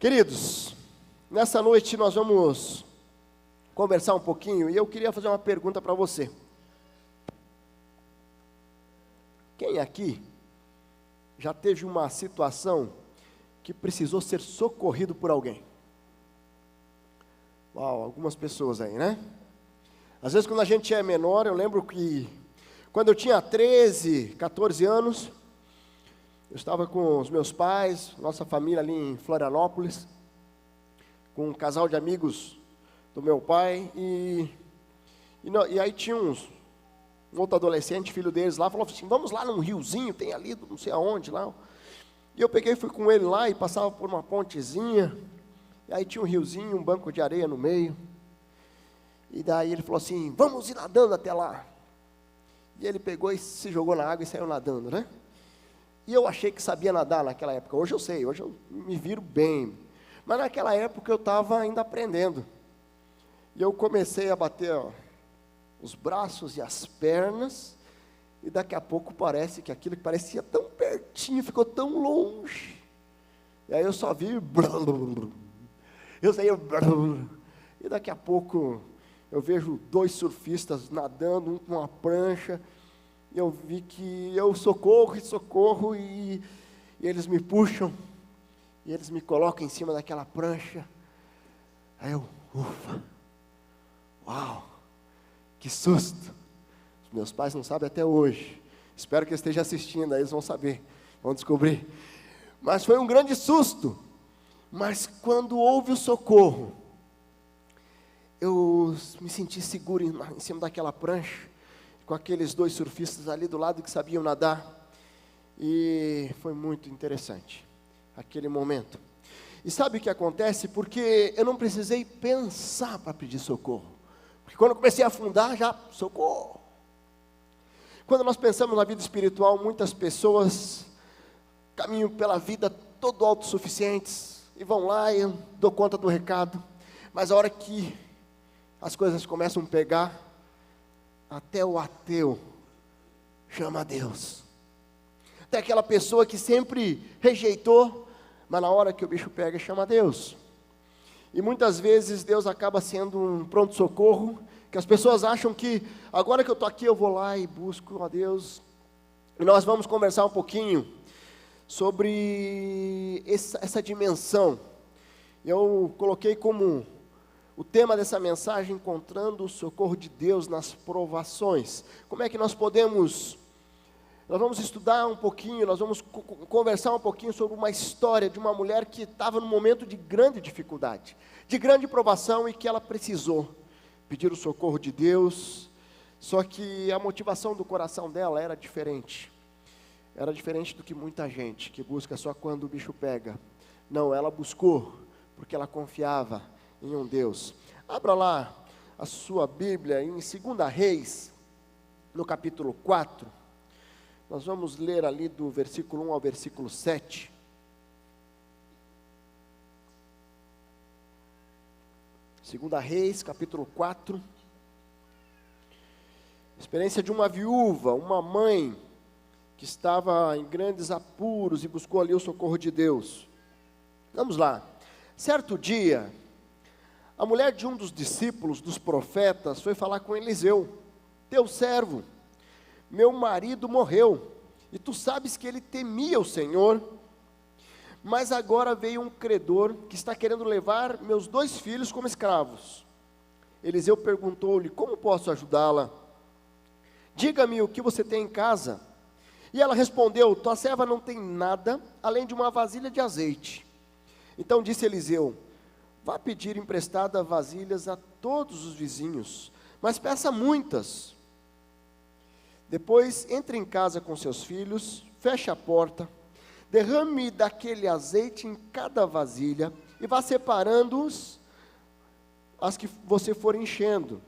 Queridos, nessa noite nós vamos conversar um pouquinho e eu queria fazer uma pergunta para você. Quem aqui já teve uma situação que precisou ser socorrido por alguém? Uau, algumas pessoas aí, né? Às vezes quando a gente é menor, eu lembro que quando eu tinha 13, 14 anos, eu estava com os meus pais, nossa família ali em Florianópolis, com um casal de amigos do meu pai, e aí tinha um outro adolescente, filho deles lá, falou assim, vamos lá num riozinho, tem ali, não sei aonde lá. E eu peguei e fui com ele lá, e passava por uma pontezinha, e aí tinha um riozinho, um banco de areia no meio, e daí ele falou assim, vamos ir nadando até lá. E ele pegou e se jogou na água e saiu nadando, né? E eu achei que sabia nadar naquela época. Hoje eu sei, hoje eu me viro bem. Mas naquela época eu estava ainda aprendendo. E eu comecei a bater os braços e as pernas. E daqui a pouco parece que aquilo que parecia tão pertinho ficou tão longe. E aí eu só vi... Eu saí... E daqui a pouco eu vejo dois surfistas nadando, um com uma prancha... E eu vi que eu socorro, e eles me puxam, e eles me colocam em cima daquela prancha. Aí eu, ufa, uau, que susto. Os meus pais não sabem até hoje. Espero que eles estejam assistindo, aí eles vão saber, vão descobrir. Mas foi um grande susto. Mas quando houve o socorro, eu me senti seguro em cima daquela prancha, com aqueles dois surfistas ali do lado que sabiam nadar, e foi muito interessante, aquele momento. E sabe o que acontece? Porque eu não precisei pensar para pedir socorro, porque quando eu comecei a afundar, já, socorro. Quando nós pensamos na vida espiritual, muitas pessoas caminham pela vida todo autossuficientes, e vão lá e eu dou conta do recado, mas a hora que as coisas começam a pegar, até o ateu chama a Deus. Até aquela pessoa que sempre rejeitou, mas na hora que o bicho pega, chama a Deus. E muitas vezes Deus acaba sendo um pronto-socorro, que as pessoas acham que, agora que eu estou aqui, eu vou lá e busco a Deus. E nós vamos conversar um pouquinho sobre essa dimensão. Eu coloquei como o tema dessa mensagem, encontrando o socorro de Deus nas provações. Como é que nós podemos... Nós vamos estudar um pouquinho, nós vamos conversar um pouquinho sobre uma história de uma mulher que estava num momento de grande dificuldade, de grande provação, e que ela precisou pedir o socorro de Deus. Só que a motivação do coração dela era diferente. Era diferente do que muita gente que busca só quando o bicho pega. Não, ela buscou porque ela confiava em um Deus. Abra lá a sua Bíblia em 2 Reis, no capítulo 4. Nós vamos ler ali do versículo 1 ao versículo 7. Segunda Reis, capítulo 4. Experiência de uma viúva, uma mãe que estava em grandes apuros e buscou ali o socorro de Deus. Vamos lá. Certo dia, a mulher de um dos discípulos dos profetas foi falar com Eliseu: teu servo, meu marido morreu, e tu sabes que ele temia o Senhor, mas agora veio um credor que está querendo levar meus 2 filhos como escravos. Eliseu perguntou-lhe: como posso ajudá-la? Diga-me o que você tem em casa. E ela respondeu: tua serva não tem nada, além de uma vasilha de azeite. Então disse Eliseu: vá pedir emprestada vasilhas a todos os vizinhos, mas peça muitas. Depois entre em casa com seus filhos, feche a porta, derrame daquele azeite em cada vasilha e vá separando-os as que você for enchendo.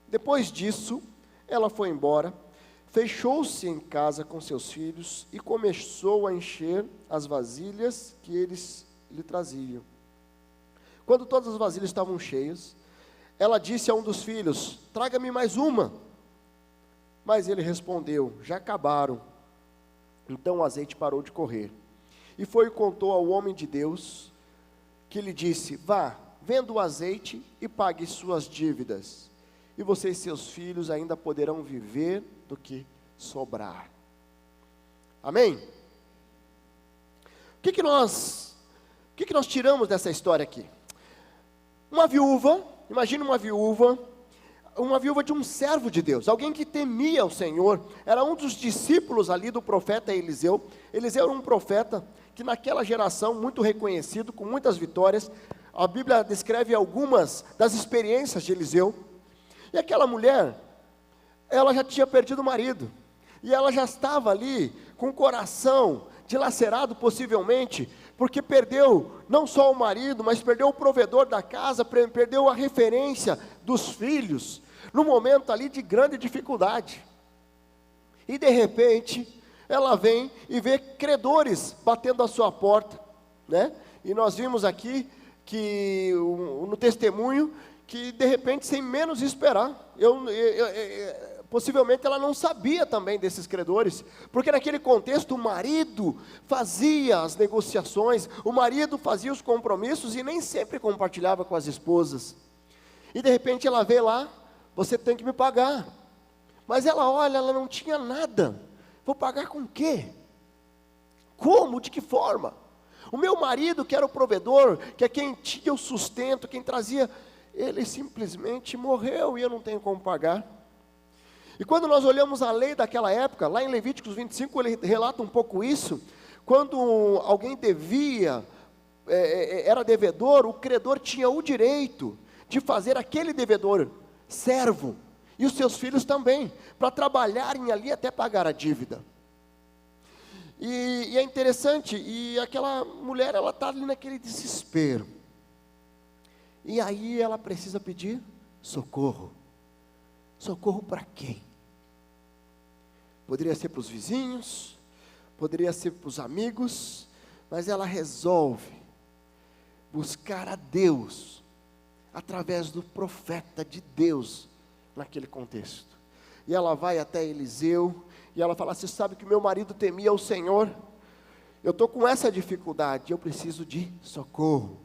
Depois disso, ela foi embora, fechou-se em casa com seus filhos e começou a encher as vasilhas que eles lhe traziam. Quando todas as vasilhas estavam cheias, ela disse a um dos filhos: traga-me mais uma. Mas ele respondeu: já acabaram. Então o azeite parou de correr. E foi e contou ao homem de Deus que lhe disse: vá, venda o azeite e pague suas dívidas, e você e seus filhos ainda poderão viver do que sobrar. Amém? O que nós tiramos dessa história aqui? Uma viúva, imagine uma viúva de um servo de Deus, alguém que temia o Senhor, era um dos discípulos ali do profeta Eliseu. Eliseu era um profeta que naquela geração, muito reconhecido, com muitas vitórias. A Bíblia descreve algumas das experiências de Eliseu. E aquela mulher, ela já tinha perdido o marido, e ela já estava ali com o coração dilacerado possivelmente, porque perdeu não só o marido, mas perdeu o provedor da casa, perdeu a referência dos filhos, num momento ali de grande dificuldade. E de repente, ela vem e vê credores batendo à sua porta, né? E nós vimos aqui, que no testemunho, que de repente, sem menos esperar, possivelmente ela não sabia também desses credores, porque naquele contexto o marido fazia as negociações, o marido fazia os compromissos e nem sempre compartilhava com as esposas. E de repente ela vê lá: você tem que me pagar. Mas ela olha, ela não tinha nada. Vou pagar com o quê? Como? De que forma? O meu marido, que era o provedor, que é quem tinha o sustento, quem trazia, ele simplesmente morreu e eu não tenho como pagar. E quando nós olhamos a lei daquela época, lá em Levíticos 25, ele relata um pouco isso. Quando alguém devia, era devedor, o credor tinha o direito de fazer aquele devedor servo, e os seus filhos também, para trabalharem ali até pagar a dívida. E é interessante, e aquela mulher, ela está ali naquele desespero, e aí ela precisa pedir socorro. Socorro para quem? Poderia ser para os vizinhos, poderia ser para os amigos, mas ela resolve buscar a Deus, através do profeta de Deus, naquele contexto. E ela vai até Eliseu, e ela fala: você sabe que meu marido temia o Senhor, eu estou com essa dificuldade, eu preciso de socorro.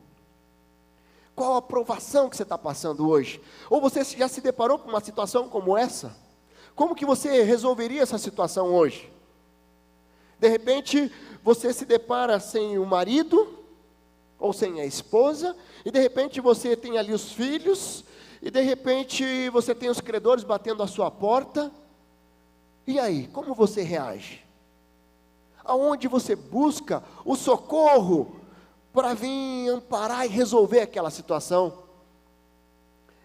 Qual a provação que você está passando hoje? Ou você já se deparou com uma situação como essa? Como que você resolveria essa situação hoje? De repente, você se depara sem o marido, ou sem a esposa, e de repente você tem ali os filhos, e de repente você tem os credores batendo à sua porta. E aí, como você reage? Aonde você busca o socorro para vir amparar e resolver aquela situação?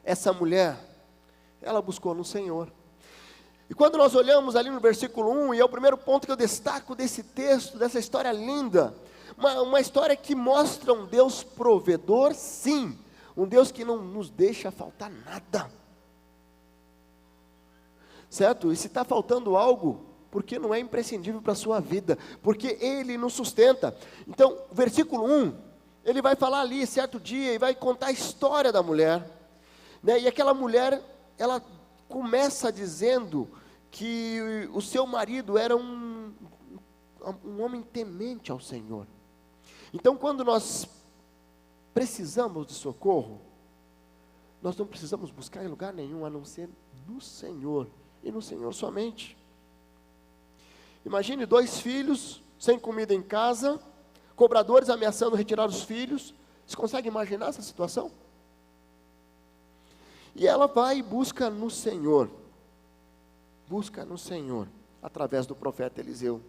Essa mulher, ela buscou no Senhor. E quando nós olhamos ali no versículo 1, e é o primeiro ponto que eu destaco desse texto, dessa história linda, uma história que mostra um Deus provedor, sim, um Deus que não nos deixa faltar nada, certo? E se está faltando algo, porque não é imprescindível para a sua vida, porque Ele nos sustenta. Então, o versículo 1, ele vai falar ali, certo dia, e vai contar a história da mulher, né? E aquela mulher, ela começa dizendo que o seu marido era um homem temente ao Senhor. Então, quando nós precisamos de socorro, nós não precisamos buscar em lugar nenhum, a não ser no Senhor, e no Senhor somente. Imagine 2 filhos, sem comida em casa, cobradores ameaçando retirar os filhos. Você consegue imaginar essa situação? E ela vai e busca no Senhor, através do profeta Eliseu.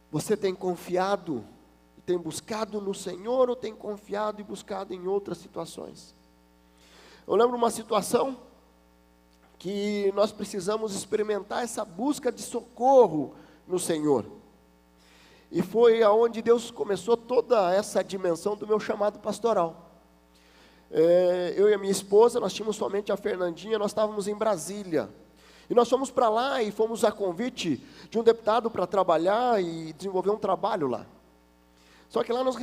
Você tem confiado e tem buscado no Senhor, ou tem confiado e buscado em outras situações? Eu lembro uma situação que nós precisamos experimentar essa busca de socorro no Senhor. E foi aonde Deus começou toda essa dimensão do meu chamado pastoral. Eu e a minha esposa, nós tínhamos somente a Fernandinha, nós estávamos em Brasília. E nós fomos para lá e fomos a convite de um deputado para trabalhar e desenvolver um trabalho lá. Só que lá nós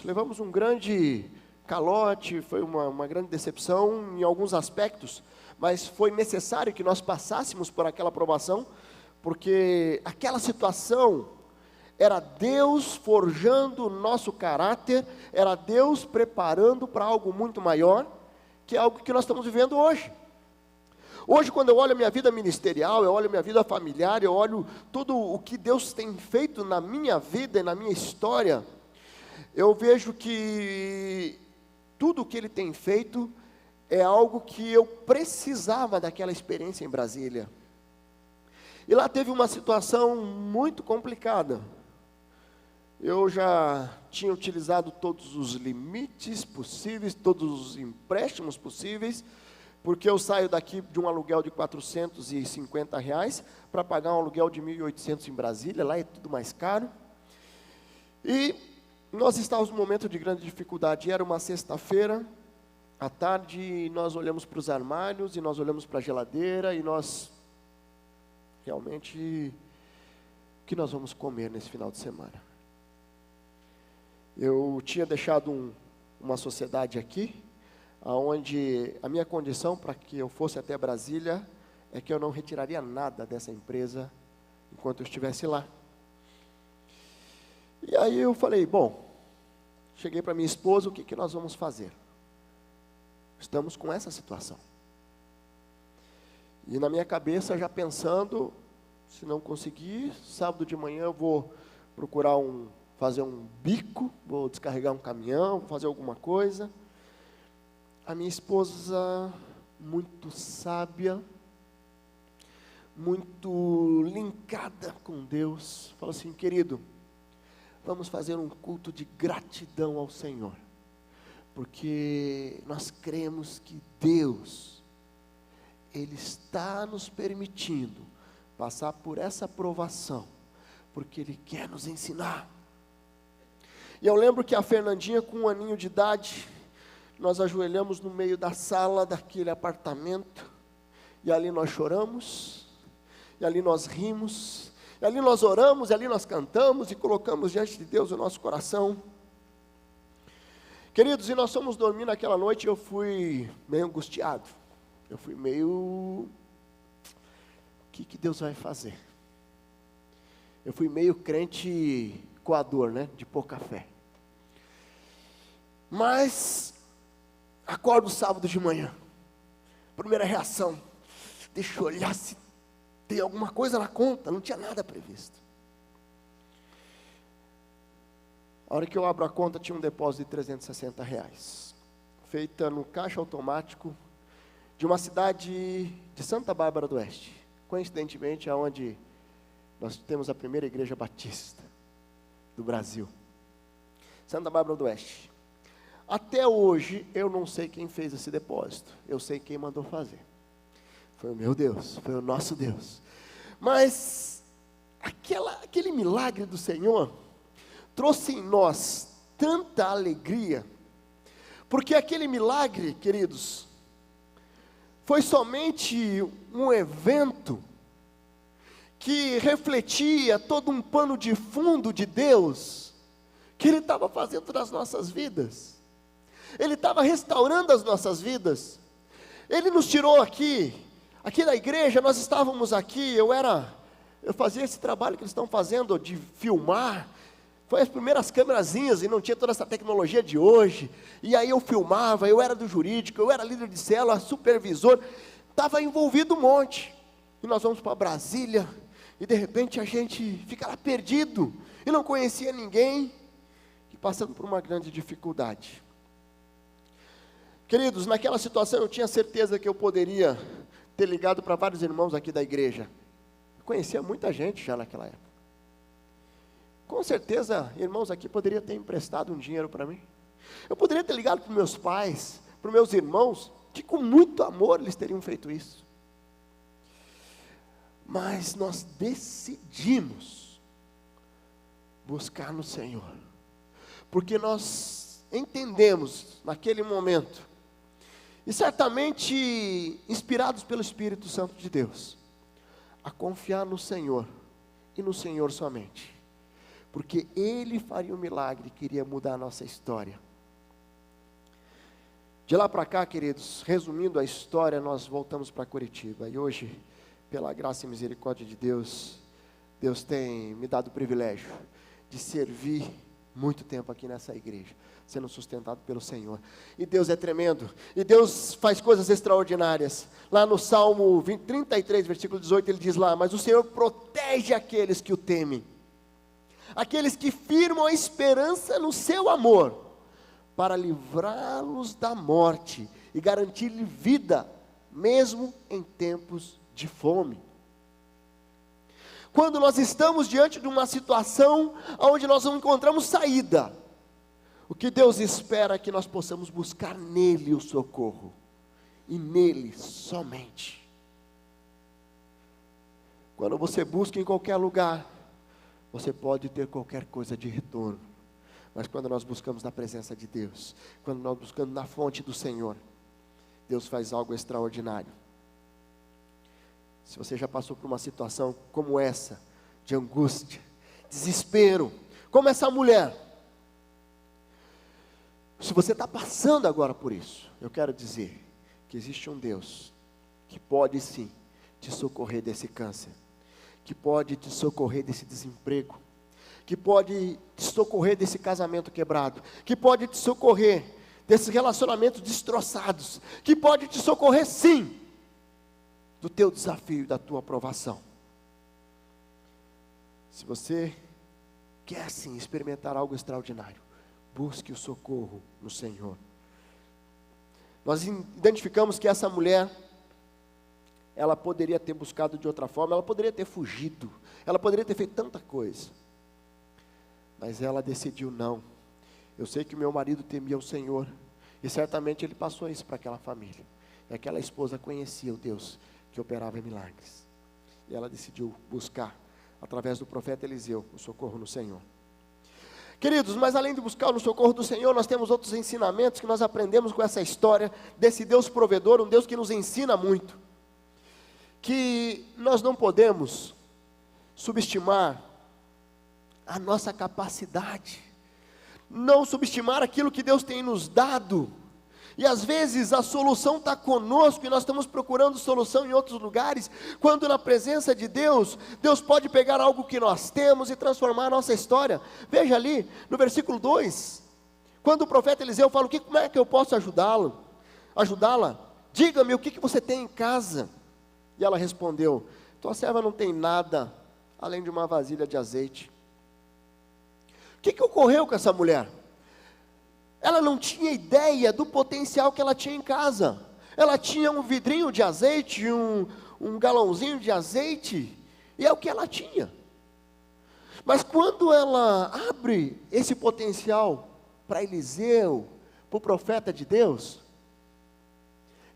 levamos um grande calote, foi uma grande decepção em alguns aspectos, mas foi necessário que nós passássemos por aquela aprovação, porque aquela situação, Era Deus forjando o nosso caráter, era Deus preparando para algo muito maior, que é algo que nós estamos vivendo hoje. Hoje, quando eu olho a minha vida ministerial, eu olho a minha vida familiar, eu olho tudo o que Deus tem feito na minha vida e na minha história, eu vejo que tudo o que Ele tem feito é algo que eu precisava daquela experiência em Brasília. E lá teve uma situação muito complicada. Eu já tinha utilizado todos os limites possíveis, todos os empréstimos possíveis, porque eu saio daqui de um aluguel de R$450 para pagar um aluguel de 1.800 em Brasília, lá é tudo mais caro. E nós estávamos num momento de grande dificuldade, era uma sexta-feira, à tarde, nós olhamos para os armários, e nós olhamos para a geladeira, e nós, realmente, o que nós vamos comer nesse final de semana? Eu tinha deixado uma sociedade aqui, onde a minha condição para que eu fosse até Brasília é que eu não retiraria nada dessa empresa enquanto eu estivesse lá. E aí eu falei, bom, cheguei para minha esposa, o que nós vamos fazer? Estamos com essa situação. E na minha cabeça já pensando, se não conseguir, sábado de manhã eu vou procurar fazer um bico, vou descarregar um caminhão, vou fazer alguma coisa. A minha esposa, muito sábia, muito linkada com Deus, falou assim, querido, vamos fazer um culto de gratidão ao Senhor, porque nós cremos que Deus, Ele está nos permitindo passar por essa provação, porque Ele quer nos ensinar. E eu lembro que a Fernandinha, com 1 aninho de idade, nós ajoelhamos no meio da sala daquele apartamento, e ali nós choramos, e ali nós rimos, e ali nós oramos, e ali nós cantamos, e colocamos diante de Deus o nosso coração. Queridos, e nós fomos dormir naquela noite, e eu fui meio angustiado, eu fui meio, o que Deus vai fazer? Eu fui meio crente coador, né, de pouca fé. Mas, acordo sábado de manhã, primeira reação, deixa eu olhar se tem alguma coisa na conta, não tinha nada previsto. A hora que eu abro a conta, tinha um depósito de R$360, feita no caixa automático de uma cidade de Santa Bárbara do Oeste, coincidentemente aonde nós temos a primeira igreja batista do Brasil, Santa Bárbara do Oeste. Até hoje, eu não sei quem fez esse depósito, eu sei quem mandou fazer. Foi o meu Deus, foi o nosso Deus. Mas, aquele milagre do Senhor, trouxe em nós tanta alegria, porque aquele milagre, queridos, foi somente um evento, que refletia todo um pano de fundo de Deus, que Ele estava fazendo nas nossas vidas, Ele estava restaurando as nossas vidas. Ele nos tirou aqui da igreja, nós estávamos aqui, eu fazia esse trabalho que eles estão fazendo, de filmar, foi as primeiras câmerazinhas, e não tinha toda essa tecnologia de hoje, e aí eu filmava, eu era do jurídico, eu era líder de célula, supervisor, estava envolvido um monte, e nós vamos para Brasília, e de repente a gente fica lá perdido, e não conhecia ninguém, e passando por uma grande dificuldade. Queridos, naquela situação eu tinha certeza que eu poderia ter ligado para vários irmãos aqui da igreja, eu conhecia muita gente já naquela época, com certeza irmãos aqui poderiam ter emprestado um dinheiro para mim, eu poderia ter ligado para meus pais, para meus irmãos, que com muito amor eles teriam feito isso. Mas nós decidimos buscar no Senhor, porque nós entendemos naquele momento, e certamente inspirados pelo Espírito Santo de Deus, a confiar no Senhor, e no Senhor somente, porque Ele faria um milagre, queria mudar a nossa história. De lá para cá, queridos, resumindo a história, nós voltamos para Curitiba, e hoje, pela graça e misericórdia de Deus, Deus tem me dado o privilégio de servir muito tempo aqui nessa igreja, sendo sustentado pelo Senhor. E Deus é tremendo, e Deus faz coisas extraordinárias. Lá no Salmo 33, versículo 18, ele diz lá: mas o Senhor protege aqueles que o temem, aqueles que firmam a esperança no seu amor, para livrá-los da morte e garantir-lhe vida, mesmo em tempos de fome. Quando nós estamos diante de uma situação onde nós não encontramos saída, o que Deus espera é que nós possamos buscar nele o socorro, e nele somente. Quando você busca em qualquer lugar, você pode ter qualquer coisa de retorno, mas quando nós buscamos na presença de Deus, quando nós buscamos na fonte do Senhor, Deus faz algo extraordinário. Se você já passou por uma situação como essa, de angústia, desespero, como essa mulher, se você está passando agora por isso, eu quero dizer que existe um Deus que pode sim te socorrer desse câncer, que pode te socorrer desse desemprego, que pode te socorrer desse casamento quebrado, que pode te socorrer desses relacionamentos destroçados, que pode te socorrer sim do teu desafio e da tua aprovação. Se você quer sim experimentar algo extraordinário, busque o socorro no Senhor. Nós identificamos que essa mulher, ela poderia ter buscado de outra forma, ela poderia ter fugido, ela poderia ter feito tanta coisa, mas ela decidiu não. Eu sei que o meu marido temia o Senhor, e certamente ele passou isso para aquela família, e aquela esposa conhecia o Deus que operava milagres, e ela decidiu buscar, através do profeta Eliseu, o socorro no Senhor. Queridos, mas além de buscar no socorro do Senhor, nós temos outros ensinamentos que nós aprendemos com essa história desse Deus provedor, um Deus que nos ensina muito, que nós não podemos subestimar a nossa capacidade, não subestimar aquilo que Deus tem nos dado. E às vezes a solução está conosco e nós estamos procurando solução em outros lugares, quando na presença de Deus, Deus pode pegar algo que nós temos e transformar a nossa história. Veja ali, no versículo 2, quando o profeta Eliseu fala: como é que eu posso ajudá-la? Diga-me o que você tem em casa. E ela respondeu: tua serva não tem nada, além de uma vasilha de azeite. O que ocorreu com essa mulher? Ela não tinha ideia do potencial que ela tinha em casa. Ela tinha um vidrinho de azeite, um galãozinho de azeite, e é o que ela tinha. Mas quando ela abre esse potencial para Eliseu, para o profeta de Deus,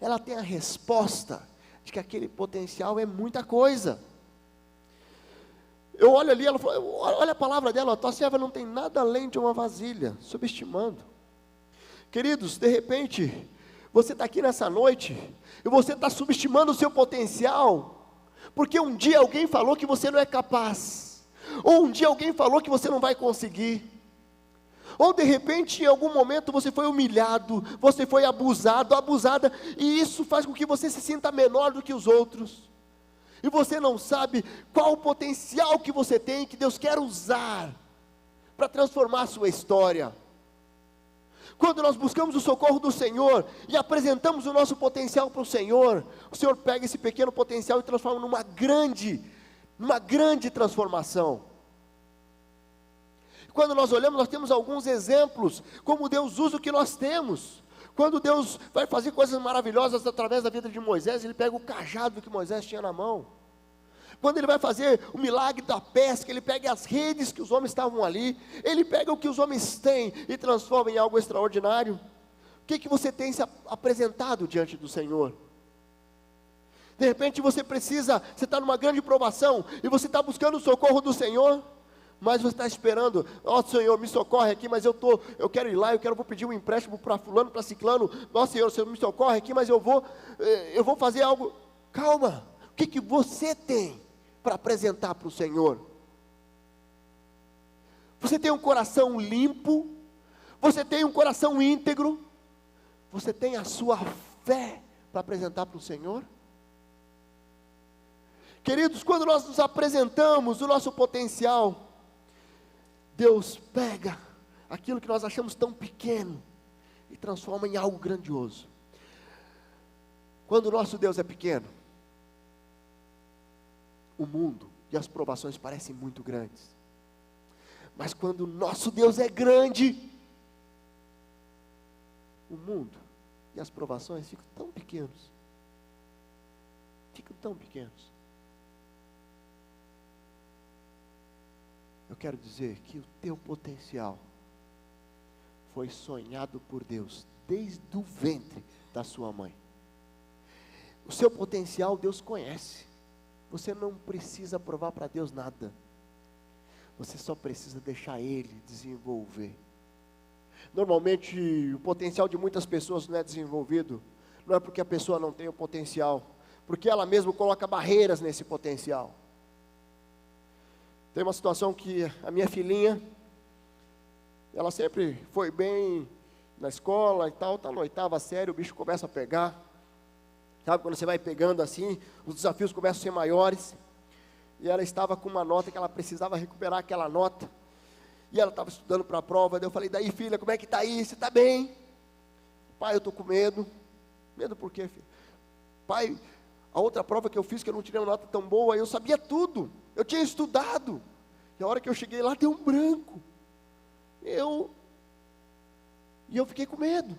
ela tem a resposta de que aquele potencial é muita coisa. Eu olho ali, ela fala, olha a palavra dela: tua serva não tem nada além de uma vasilha, subestimando. Queridos, de repente, você está aqui nessa noite, e você está subestimando o seu potencial, porque um dia alguém falou que você não é capaz, ou um dia alguém falou que você não vai conseguir, ou de repente em algum momento você foi humilhado, você foi abusado, abusada, e isso faz com que você se sinta menor do que os outros, e você não sabe qual o potencial que você tem, que Deus quer usar, para transformar a sua história. Quando nós buscamos o socorro do Senhor, e apresentamos o nosso potencial para o Senhor pega esse pequeno potencial e transforma numa grande transformação. Quando nós olhamos, nós temos alguns exemplos, como Deus usa o que nós temos. Quando Deus vai fazer coisas maravilhosas através da vida de Moisés, Ele pega o cajado que Moisés tinha na mão. Quando Ele vai fazer o milagre da pesca, Ele pega as redes que os homens estavam ali, Ele pega o que os homens têm e transforma em algo extraordinário. O que você tem se apresentado diante do Senhor? De repente você está numa grande provação, e você está buscando o socorro do Senhor, mas você está esperando: Senhor, me socorre aqui, mas eu quero ir lá, vou pedir um empréstimo para fulano, para ciclano. Senhor, o Senhor me socorre aqui, mas eu vou fazer algo. Calma, o que você tem para apresentar para o Senhor? Você tem um coração limpo? Você tem um coração íntegro? Você tem a sua fé para apresentar para o Senhor? Queridos, quando nós nos apresentamos o nosso potencial, Deus pega aquilo que nós achamos tão pequeno e transforma em algo grandioso. Quando o nosso Deus é pequeno, o mundo e as provações parecem muito grandes. Mas quando o nosso Deus é grande, o mundo e as provações ficam tão pequenos. Ficam tão pequenos. Eu quero dizer que o teu potencial foi sonhado por Deus desde o ventre da sua mãe. O seu potencial Deus conhece. Você não precisa provar para Deus nada. Você só precisa deixar Ele desenvolver. Normalmente o potencial de muitas pessoas não é desenvolvido. Não é porque a pessoa não tem o potencial, porque ela mesma coloca barreiras nesse potencial. Tem uma situação que a minha filhinha, ela sempre foi bem na escola e tal, está na 8ª série, o bicho começa a pegar. Sabe, quando você vai pegando assim, os desafios começam a ser maiores. E ela estava com uma nota que ela precisava recuperar aquela nota. E ela estava estudando para a prova. Daí eu falei, daí filha, como é que está aí? Você está bem? Pai, eu estou com medo. Medo por quê, filho? Pai, a outra prova que eu fiz, que eu não tirei uma nota tão boa, eu sabia tudo. Eu tinha estudado. E a hora que eu cheguei lá, deu um branco. E eu fiquei com medo.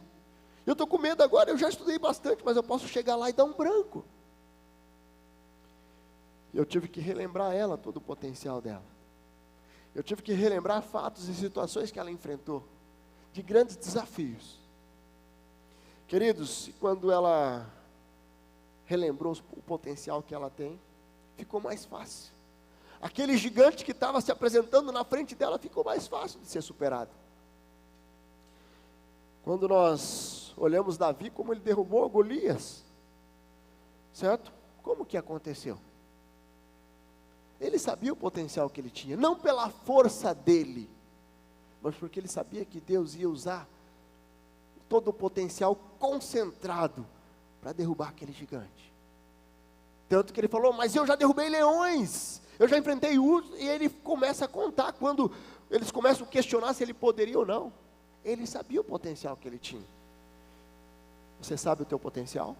Eu estou com medo agora, eu já estudei bastante, mas eu posso chegar lá e dar um branco. Eu tive que relembrar ela todo o potencial dela. Eu tive que relembrar fatos e situações que ela enfrentou, de grandes desafios. Queridos, quando ela relembrou o potencial que ela tem, ficou mais fácil. Aquele gigante que estava se apresentando na frente dela, ficou mais fácil de ser superado. Quando nós olhamos Davi, como ele derrubou Golias, certo? Como que aconteceu? Ele sabia o potencial que ele tinha, não pela força dele, mas porque ele sabia que Deus ia usar todo o potencial concentrado para derrubar aquele gigante. Tanto que ele falou, mas eu já derrubei leões, eu já enfrentei ursos, e ele começa a contar, quando eles começam a questionar se ele poderia ou não, ele sabia o potencial que ele tinha. Você sabe o teu potencial?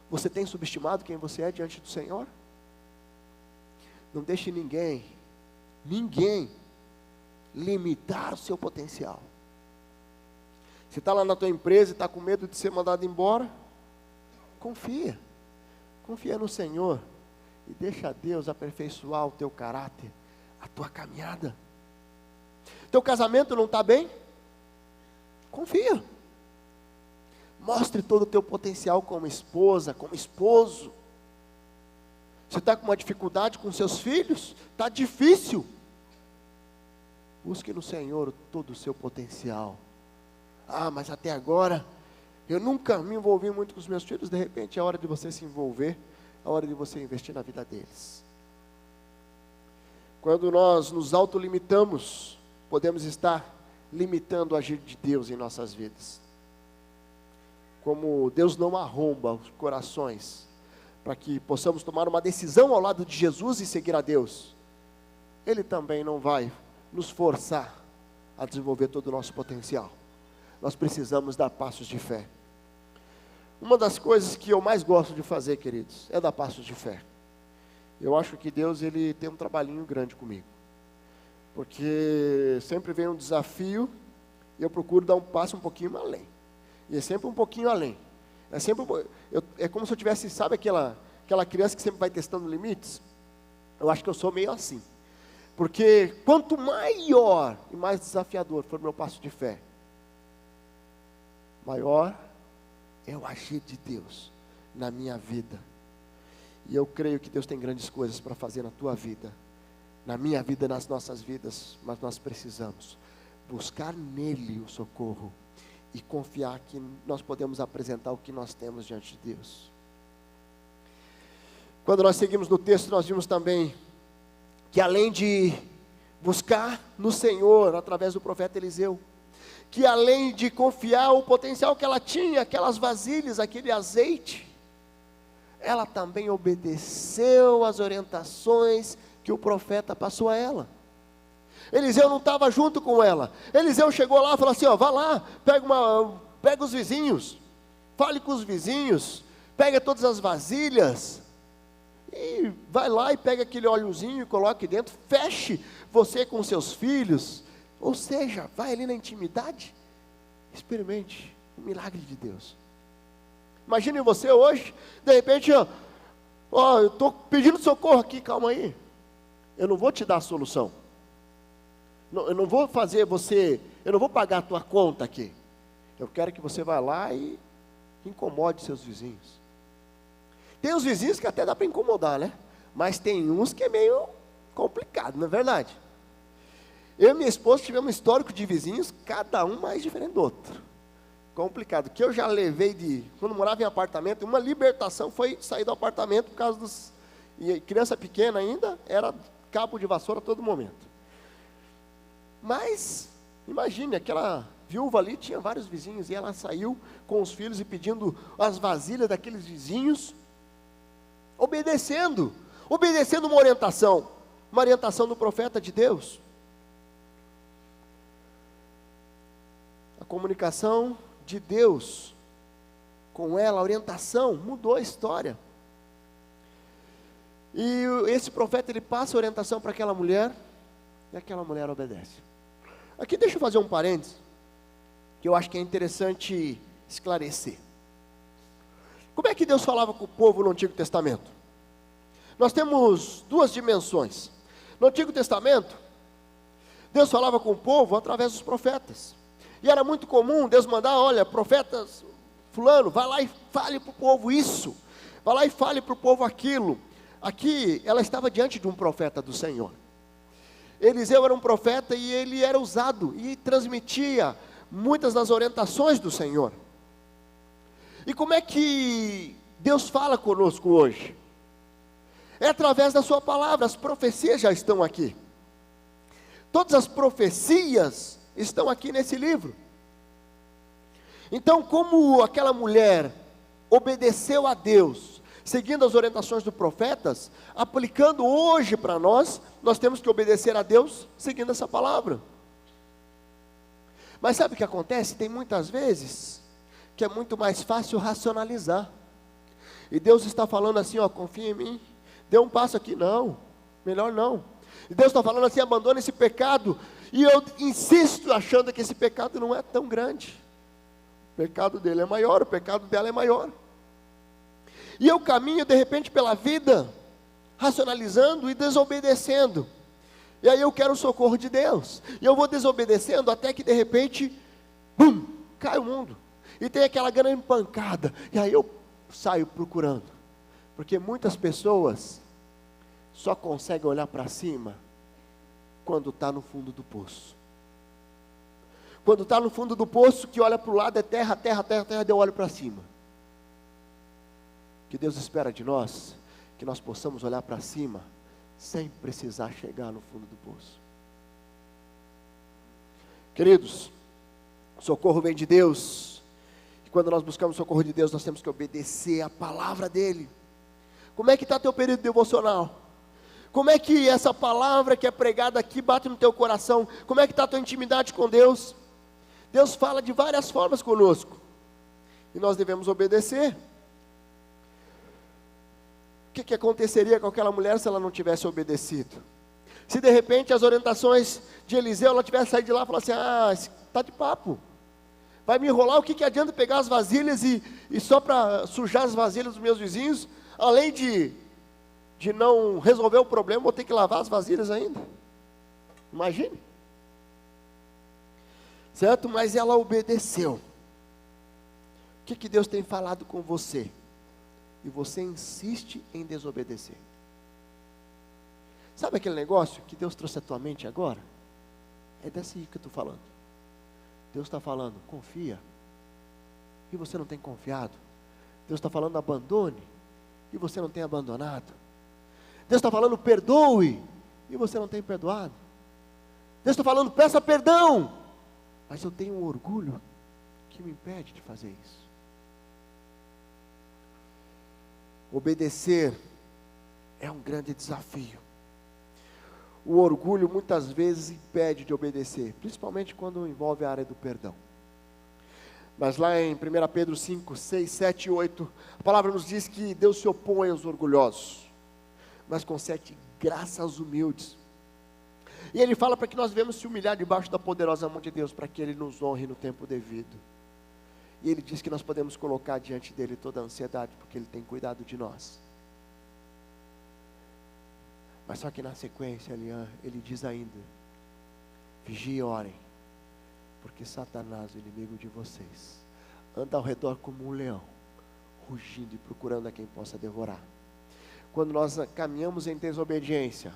Você tem subestimado quem você é diante do Senhor? Não deixe ninguém limitar o seu potencial. Você está lá na tua empresa e está com medo de ser mandado embora? Confia no Senhor e deixa Deus aperfeiçoar o teu caráter, a tua caminhada. Teu casamento não está bem? Confia. Mostre todo o teu potencial como esposa, como esposo. Você está com uma dificuldade com seus filhos? Está difícil. Busque no Senhor todo o seu potencial. Ah, mas até agora, eu nunca me envolvi muito com os meus filhos. De repente é hora de você se envolver, é hora de você investir na vida deles. Quando nós nos autolimitamos, podemos estar limitando o agir de Deus em nossas vidas. Como Deus não arromba os corações, para que possamos tomar uma decisão ao lado de Jesus e seguir a Deus, Ele também não vai nos forçar a desenvolver todo o nosso potencial. Nós precisamos dar passos de fé. Uma das coisas que eu mais gosto de fazer, queridos, é dar passos de fé. Eu acho que Deus, Ele tem um trabalhinho grande comigo, porque sempre vem um desafio, e eu procuro dar um passo um pouquinho além, e é sempre um pouquinho além. É como se eu tivesse, sabe aquela criança que sempre vai testando limites? Eu acho que eu sou meio assim. Porque quanto maior e mais desafiador for o meu passo de fé, maior é o agir de Deus na minha vida. E eu creio que Deus tem grandes coisas para fazer na tua vida, na minha vida, nas nossas vidas. Mas nós precisamos buscar nele o socorro e confiar que nós podemos apresentar o que nós temos diante de Deus. Quando nós seguimos no texto, nós vimos também que além de buscar no Senhor, através do profeta Eliseu, que além de confiar o potencial que ela tinha, aquelas vasilhas, aquele azeite, ela também obedeceu às orientações que o profeta passou a ela. Eliseu não estava junto com ela. Eliseu chegou lá e falou assim, ó, vá lá, pega os vizinhos, fale com os vizinhos, pega todas as vasilhas, e vai lá e pega aquele óleozinho e coloque dentro, feche você com seus filhos, ou seja, vai ali na intimidade, experimente o milagre de Deus. Imagine você hoje, de repente, ó, eu estou pedindo socorro aqui, calma aí, eu não vou te dar a solução, eu não vou fazer você, eu não vou pagar a tua conta aqui, eu quero que você vá lá e incomode seus vizinhos. Tem os vizinhos que até dá para incomodar, né? Mas tem uns que é meio complicado, não é verdade? Eu e minha esposa tivemos um histórico de vizinhos, cada um mais diferente do outro. Complicado. Que eu já levei quando morava em apartamento, uma libertação foi sair do apartamento por causa dos... E criança pequena ainda, era cabo de vassoura a todo momento. Mas, imagine, aquela viúva ali tinha vários vizinhos, e ela saiu com os filhos e pedindo as vasilhas daqueles vizinhos, obedecendo uma orientação do profeta de Deus. A comunicação de Deus com ela, a orientação, mudou a história. E esse profeta, ele passa a orientação para aquela mulher, e aquela mulher obedece. Aqui deixa eu fazer um parênteses, que eu acho que é interessante esclarecer. Como é que Deus falava com o povo no Antigo Testamento? Nós temos duas dimensões. No Antigo Testamento, Deus falava com o povo através dos profetas. E era muito comum Deus mandar, olha, profetas, fulano, vai lá e fale para o povo isso. Vai lá e fale para o povo aquilo. Aqui, ela estava diante de um profeta do Senhor. Eliseu era um profeta e ele era usado e transmitia muitas das orientações do Senhor. E como é que Deus fala conosco hoje? É através da sua palavra. As profecias já estão aqui. Todas as profecias estão aqui nesse livro. Então, como aquela mulher obedeceu a Deus, seguindo as orientações dos profetas, aplicando hoje para nós, nós temos que obedecer a Deus seguindo essa palavra. Mas sabe o que acontece? Tem muitas vezes que é muito mais fácil racionalizar. E Deus está falando assim, ó, confia em mim, dê um passo aqui, não, melhor não. E Deus está falando assim, abandona esse pecado, e eu insisto achando que esse pecado não é tão grande. O pecado dele é maior, o pecado dela é maior. E eu caminho de repente pela vida, racionalizando e desobedecendo. E aí eu quero o socorro de Deus. E eu vou desobedecendo até que de repente, bum, cai o mundo. E tem aquela grande pancada. E aí eu saio procurando. Porque muitas pessoas só conseguem olhar para cima quando está no fundo do poço. Quando está no fundo do poço, que olha para o lado é terra, terra, terra, terra, eu olho para cima. Que Deus espera de nós, que nós possamos olhar para cima, sem precisar chegar no fundo do poço. Queridos, socorro vem de Deus. E quando nós buscamos socorro de Deus, nós temos que obedecer a palavra dEle. Como é que está teu período devocional? Como é que essa palavra que é pregada aqui bate no teu coração? Como é que está a tua intimidade com Deus? Deus fala de várias formas conosco. E nós devemos obedecer. O que aconteceria com aquela mulher se ela não tivesse obedecido? Se de repente as orientações de Eliseu, ela tivesse saído de lá e falasse, está de papo. Vai me enrolar, o que adianta pegar as vasilhas e só para sujar as vasilhas dos meus vizinhos, além de não resolver o problema, vou ter que lavar as vasilhas ainda. Imagine. Certo? Mas ela obedeceu. O que Deus tem falado com você? E você insiste em desobedecer. Sabe aquele negócio que Deus trouxe à tua mente agora? É desse aí que eu estou falando. Deus está falando, confia. E você não tem confiado. Deus está falando, abandone. E você não tem abandonado. Deus está falando, perdoe. E você não tem perdoado. Deus está falando, peça perdão. Mas eu tenho um orgulho que me impede de fazer isso. Obedecer é um grande desafio. o orgulho muitas vezes impede de obedecer, principalmente quando envolve a área do perdão. Mas lá em 1 Pedro 5, 6, 7 e 8, a palavra nos diz que Deus se opõe aos orgulhosos, mas concede graça aos humildes. E Ele fala para que nós devemos se humilhar debaixo da poderosa mão de Deus, para que Ele nos honre no tempo devido. E Ele diz que nós podemos colocar diante dEle toda a ansiedade, porque Ele tem cuidado de nós. Mas só que na sequência, Ele diz ainda: vigiem e orem, porque Satanás, o inimigo de vocês, anda ao redor como um leão, rugindo e procurando a quem possa devorar. Quando nós caminhamos em desobediência,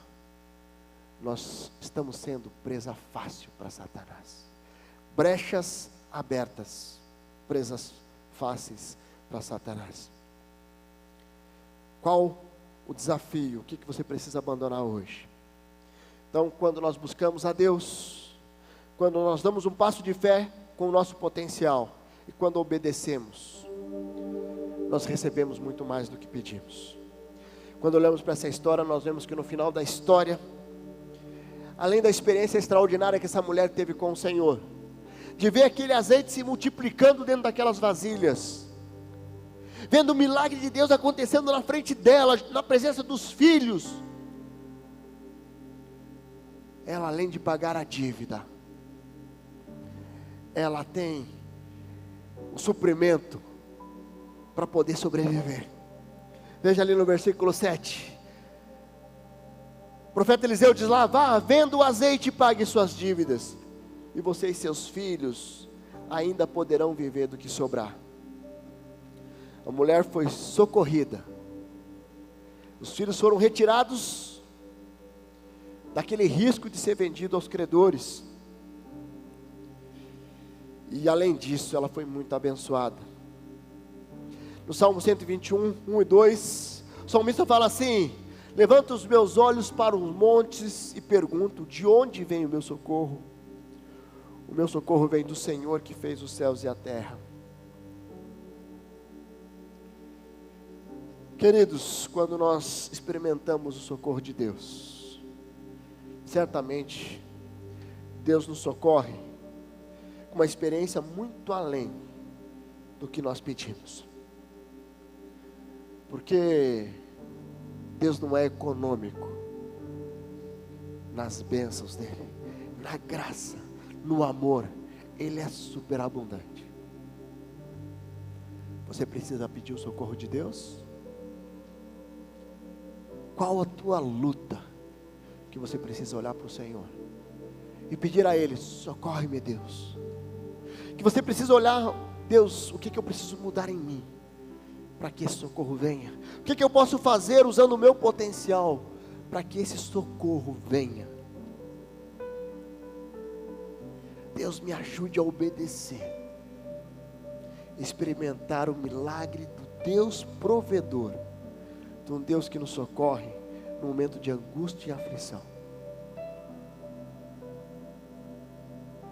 nós estamos sendo presa fácil para Satanás. Brechas abertas, presas fáceis para Satanás. Qual o desafio? O que você precisa abandonar hoje? Então, quando nós buscamos a Deus, quando nós damos um passo de fé com o nosso potencial, e quando obedecemos, nós recebemos muito mais do que pedimos. Quando olhamos para essa história, nós vemos que no final da história, além da experiência extraordinária que essa mulher teve com o Senhor, de ver aquele azeite se multiplicando dentro daquelas vasilhas, vendo o milagre de Deus acontecendo na frente dela, na presença dos filhos, ela, além de pagar a dívida, ela tem o suprimento para poder sobreviver. Veja ali no versículo 7, o profeta Eliseu diz lá: vá, venda o azeite e pague suas dívidas, e você e seus filhos ainda poderão viver do que sobrar. A mulher foi socorrida, os filhos foram retirados daquele risco de ser vendido aos credores, e além disso, ela foi muito abençoada. No Salmo 121, 1 e 2, o salmista fala assim: levanto os meus olhos para os montes e pergunto, de onde vem o meu socorro? O meu socorro vem do Senhor que fez os céus e a terra. Queridos, quando nós experimentamos o socorro de Deus, certamente Deus nos socorre com uma experiência muito além do que nós pedimos. Porque Deus não é econômico nas bênçãos dele, na graça, no amor, Ele é superabundante. Você precisa pedir o socorro de Deus? Qual a tua luta que você precisa olhar para o Senhor e pedir a Ele: socorre-me, Deus. Que você precisa olhar: Deus, o que eu preciso mudar em mim para que esse socorro venha? O que eu posso fazer usando o meu potencial para que esse socorro venha? Deus, me ajude a obedecer, experimentar o milagre do Deus provedor, de um Deus que nos socorre no momento de angústia e aflição.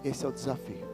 Esse é o desafio.